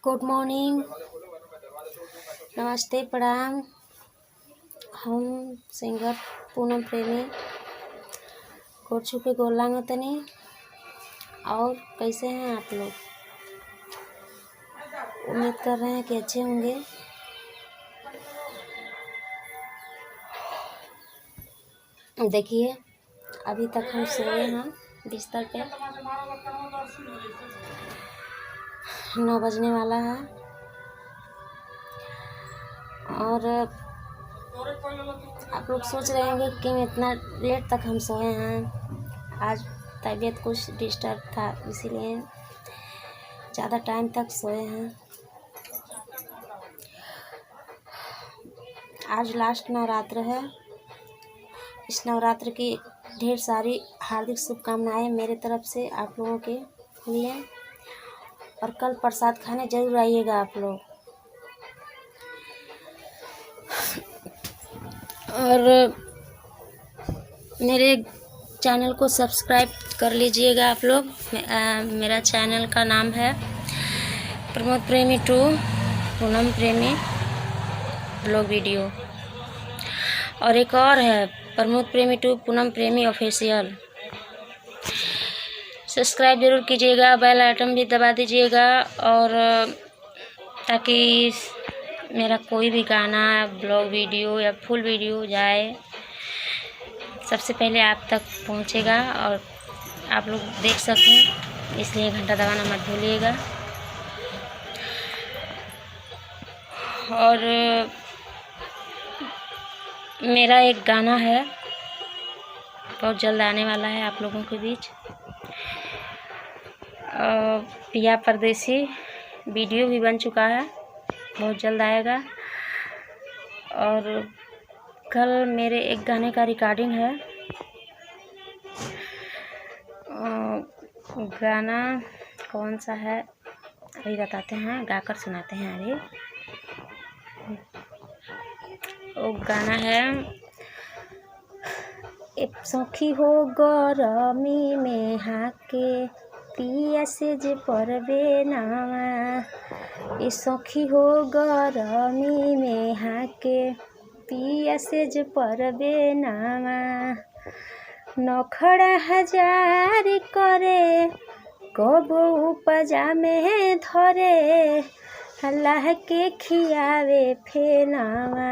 Good morning, नमस्ते, प्रणाम। हम सिंगर पूनम प्रेमी गोड़ छू के गोड़ लागत तनी। और कैसे हैं आप लोग? उम्मीद कर रहे हैं कि अच्छे होंगे। देखिए, अभी तक हम सोए हैं बिस्तर पे। 9 बजने वाला है और आप लोग सोच रहे होंगे कि इतना लेट तक हम सोए हैं। आज तबीयत कुछ डिस्टर्ब था, इसीलिए ज़्यादा टाइम तक सोए हैं। आज लास्ट नवरात्र है। इस नवरात्र की ढेर सारी हार्दिक शुभकामनाएं मेरे तरफ से आप लोगों के लिए। और कल प्रसाद खाने जरूर आइएगा आप लोग। और मेरे चैनल को सब्सक्राइब कर लीजिएगा आप लोग। मेरा चैनल का नाम है प्रमोद प्रेमी 2 पूनम प्रेमी ब्लॉग वीडियो। और एक और है प्रमोद प्रेमी 2 पूनम प्रेमी ऑफिशियल। सब्सक्राइब जरूर कीजिएगा, बेल आइटम भी दबा दीजिएगा, और ताकि मेरा कोई भी गाना, ब्लॉग वीडियो या फुल वीडियो जाए सबसे पहले आप तक पहुंचेगा और आप लोग देख सकें। इसलिए घंटा दबाना मत भूलिएगा। और मेरा एक गाना है, बहुत जल्द आने वाला है आप लोगों के बीच। पिया परदेसी वीडियो भी बन चुका है, बहुत जल्द आएगा। और कल मेरे एक गाने का रिकॉर्डिंग है। गाना कौन सा है अभी बताते हैं, गाकर सुनाते हैं। अभी वो गाना है, एक सखी हो गरमी में हाके पिया से जे परबे नावा। ए सखी हो गरमी में हाके पिया से जे परबे नावा। नखड़ा हजार करे कबो उपजा में धरे अल्लाह के खियावे फेनावा।